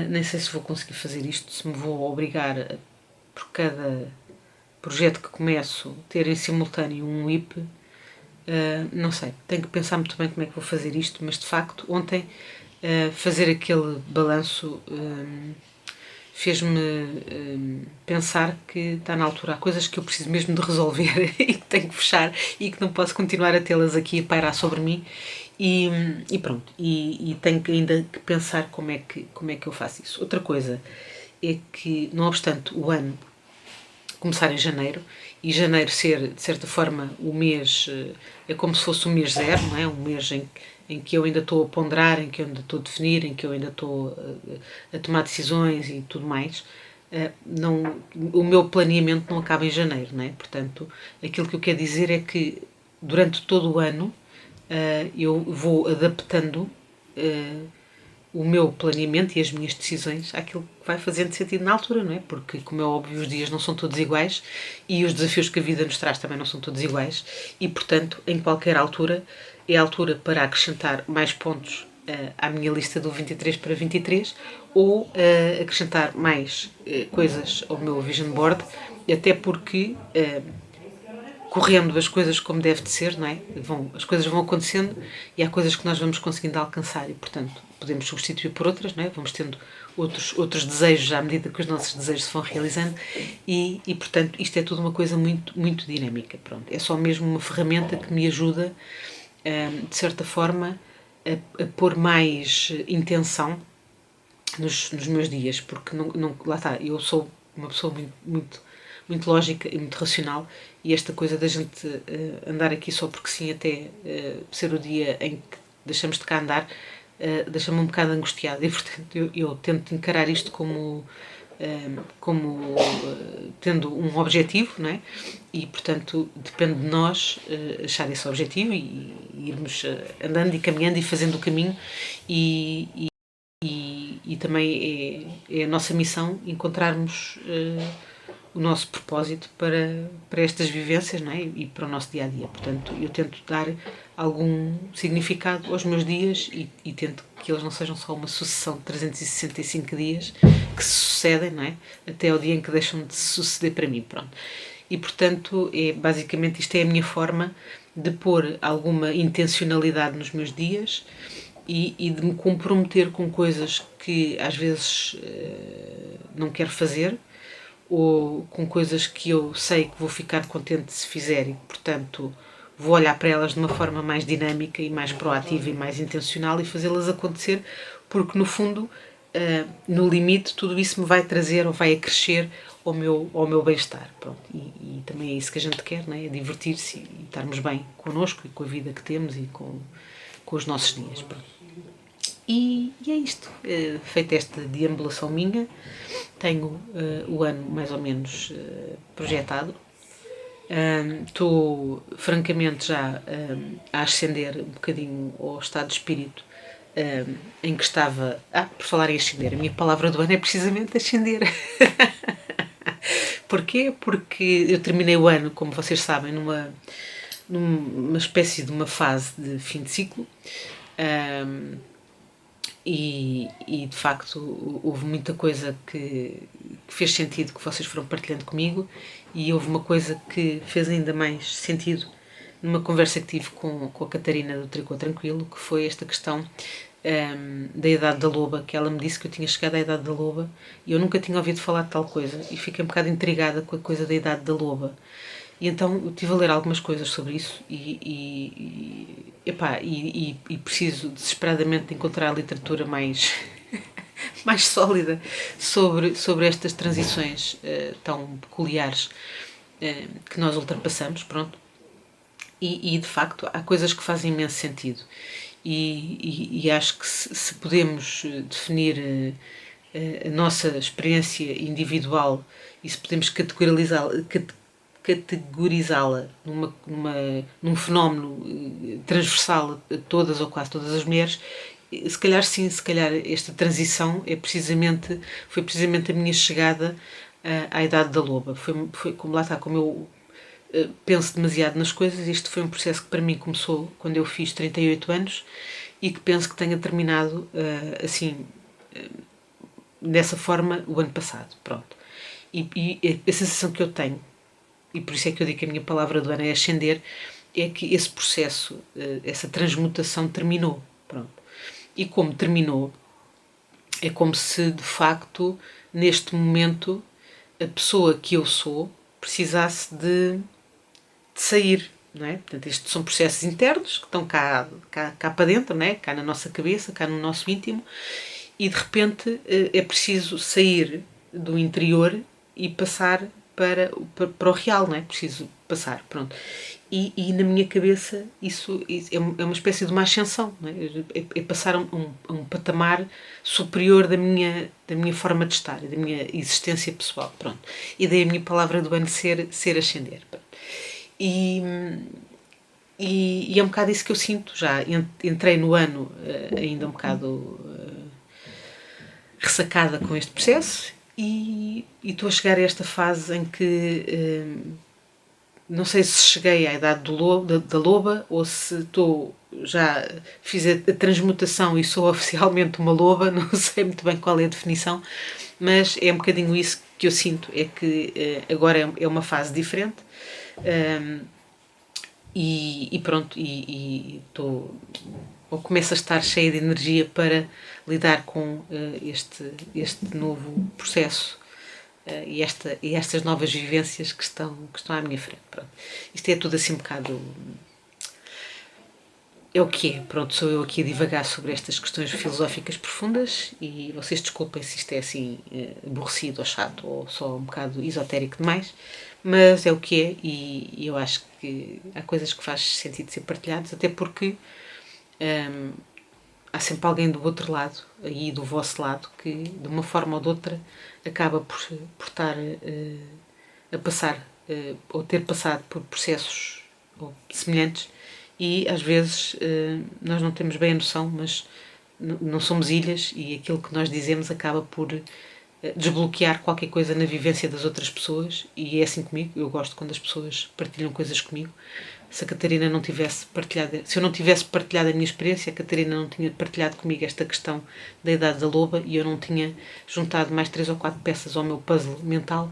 nem sei se vou conseguir fazer isto, se me vou obrigar a, por cada projeto que começo, ter em simultâneo um WIP. Não sei, tenho que pensar muito bem como é que vou fazer isto, mas de facto ontem fazer aquele balanço fez-me pensar que está na altura. Há coisas que eu preciso mesmo de resolver e que tenho que fechar e que não posso continuar a tê-las aqui a pairar sobre mim. E pronto, e tenho ainda que pensar como é que eu faço isso. Outra coisa é que, não obstante o ano começar em janeiro, e janeiro ser, de certa forma, o mês, é como se fosse o mês zero, não é? Um mês em que eu ainda estou a ponderar, em que eu ainda estou a definir, em que eu ainda estou a tomar decisões e tudo mais. Não, o meu planeamento não acaba em janeiro, não é? Portanto, aquilo que eu quero dizer é que durante todo o ano eu vou adaptando o meu planeamento e as minhas decisões àquilo que vai fazendo sentido na altura, não é? Porque, como é óbvio, os dias não são todos iguais e os desafios que a vida nos traz também não são todos iguais e, portanto, em qualquer altura é a altura para acrescentar mais pontos à minha lista do 23 para 23 ou acrescentar mais coisas ao meu vision board, até porque correndo as coisas como deve de ser, não é? As coisas vão acontecendo e há coisas que nós vamos conseguindo alcançar e, portanto, podemos substituir por outras, não é? Vamos tendo outros desejos à medida que os nossos desejos se vão realizando e portanto, isto é tudo uma coisa muito, muito dinâmica. Pronto. É só mesmo uma ferramenta que me ajuda, de certa forma, a pôr mais intenção nos meus dias, porque lá está, eu sou uma pessoa muito lógica e muito racional e esta coisa da gente andar aqui só porque sim até ser o dia em que deixamos de cá andar deixa-me um bocado angustiada e portanto eu tento encarar isto como tendo um objetivo, não é? E portanto depende de nós achar esse objetivo e irmos andando e caminhando e fazendo o caminho e também é a nossa missão encontrarmos o nosso propósito para estas vivências, não é? E para o nosso dia a dia. Portanto, eu tento dar algum significado aos meus dias e tento que eles não sejam só uma sucessão de 365 dias que se sucedem, não é? Até ao dia em que deixam de se suceder para mim. Pronto. E portanto, basicamente isto é a minha forma de pôr alguma intencionalidade nos meus dias e de me comprometer com coisas que às vezes não quero fazer ou com coisas que eu sei que vou ficar contente se fizer e, portanto, vou olhar para elas de uma forma mais dinâmica e mais proativa e mais intencional e fazê-las acontecer, porque no fundo, no limite, tudo isso me vai trazer ou vai acrescer ao meu bem-estar. E também é isso que a gente quer, não é? É divertir-se e estarmos bem connosco e com a vida que temos e com os nossos dias. Pronto. E é isto. Feita esta deambulação minha, tenho o ano mais ou menos projetado. Estou francamente já a ascender um bocadinho ao estado de espírito em que estava. Por falar em ascender, a minha palavra do ano é precisamente ascender. Porquê? Porque eu terminei o ano, como vocês sabem, numa espécie de uma fase de fim de ciclo. E de facto houve muita coisa que fez sentido que vocês foram partilhando comigo e houve uma coisa que fez ainda mais sentido numa conversa que tive com a Catarina do Tricô Tranquilo, que foi esta questão da idade da loba, que ela me disse que eu tinha chegado à idade da loba e eu nunca tinha ouvido falar de tal coisa e fiquei um bocado intrigada com a coisa da idade da loba. E então eu estive a ler algumas coisas sobre isso e preciso desesperadamente de encontrar literatura mais, mais sólida sobre estas transições tão peculiares que nós ultrapassamos, pronto. E de facto há coisas que fazem imenso sentido. E acho que se podemos definir a nossa experiência individual e se podemos categorizá-la num fenómeno transversal a todas ou quase todas as mulheres, se calhar sim, se calhar esta transição foi precisamente a minha chegada à idade da loba. Foi como lá está, como eu penso demasiado nas coisas. Isto foi um processo que para mim começou quando eu fiz 38 anos e que penso que tenha terminado assim, dessa forma, o ano passado. Pronto. E a sensação que eu tenho, e por isso é que eu digo que a minha palavra do ano é ascender, é que esse processo, essa transmutação terminou. Pronto. E como terminou, é como se de facto, neste momento, a pessoa que eu sou precisasse de sair, não é? Portanto, estes são processos internos que estão cá para dentro, não é? Cá na nossa cabeça, cá no nosso íntimo, e de repente é preciso sair do interior e passar para o real, não é? Preciso passar, pronto. E na minha cabeça isso é uma espécie de uma ascensão, não é passar a um patamar superior da minha forma de estar, da minha existência pessoal, pronto. E daí a minha palavra do ano ser ascender, pronto. E é um bocado isso que eu sinto já. Entrei no ano ainda um bocado ressacada com este processo e estou a chegar a esta fase em que não sei se cheguei à idade da loba ou se já fiz a transmutação e sou oficialmente uma loba, não sei muito bem qual é a definição, mas é um bocadinho isso que eu sinto, é que agora é uma fase diferente. E pronto, ou começo a estar cheia de energia para lidar com este novo processo e estas novas vivências que estão à minha frente. Pronto. Isto é tudo assim um bocado. É o que é. Pronto, sou eu aqui a divagar sobre estas questões filosóficas profundas e vocês desculpem se isto é assim aborrecido ou chato ou só um bocado esotérico demais, mas é o que é e eu acho que há coisas que faz sentido ser partilhadas, até porque há sempre alguém do outro lado, aí do vosso lado, que de uma forma ou de outra acaba por estar a passar ou ter passado por processos semelhantes e às vezes nós não temos bem a noção, mas não somos ilhas e aquilo que nós dizemos acaba por desbloquear qualquer coisa na vivência das outras pessoas e é assim comigo. Eu gosto quando as pessoas partilham coisas comigo. Se a Catarina não tivesse partilhado, se eu não tivesse partilhado a minha experiência, a Catarina não tinha partilhado comigo esta questão da idade da loba e eu não tinha juntado mais 3 ou 4 peças ao meu puzzle mental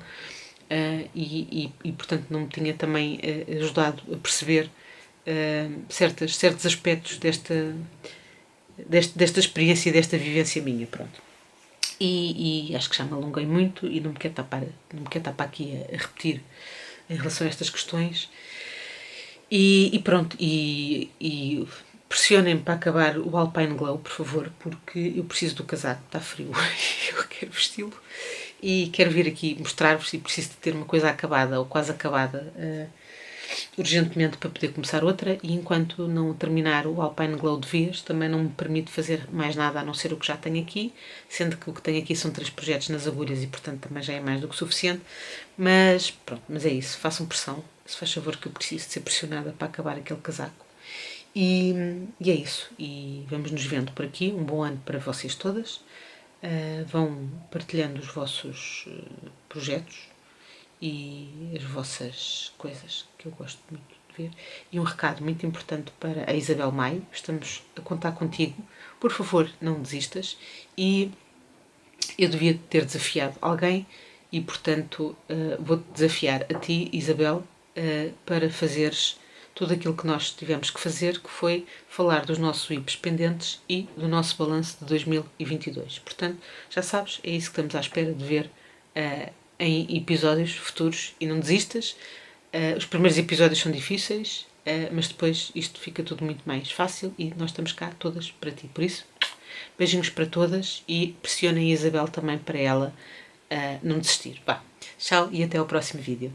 e portanto não me tinha também ajudado a perceber certos aspectos desta experiência e desta vivência minha, pronto. E acho que já me alonguei muito e não me quero estar para aqui a repetir em relação a estas questões. E pronto, e pressionem-me para acabar o Alpine Glow, por favor, porque eu preciso do casaco, está frio, eu quero vesti-lo e quero vir aqui mostrar-vos e preciso de ter uma coisa acabada ou quase acabada urgentemente para poder começar outra e enquanto não terminar o Alpine Glow de vez, também não me permite fazer mais nada a não ser o que já tenho aqui, sendo que o que tenho aqui são 3 projetos nas agulhas e portanto também já é mais do que suficiente, mas pronto, mas é isso, façam pressão, se faz favor que eu preciso de ser pressionada para acabar aquele casaco e é isso, e vamos nos vendo por aqui, um bom ano para vocês todas, vão partilhando os vossos projetos e as vossas coisas que eu gosto muito de ver. E um recado muito importante para a Isabel Maio, estamos a contar contigo, por favor não desistas e eu devia ter desafiado alguém e portanto vou-te desafiar a ti, Isabel, para fazeres tudo aquilo que nós tivemos que fazer, que foi falar dos nossos IPs pendentes e do nosso balanço de 2022. Portanto, já sabes, é isso que estamos à espera de ver em episódios futuros, e não desistas. Os primeiros episódios são difíceis, mas depois isto fica tudo muito mais fácil e nós estamos cá todas para ti. Por isso, beijinhos para todas e pressionem a Isabel também para ela não desistir. Vá, tchau e até ao próximo vídeo.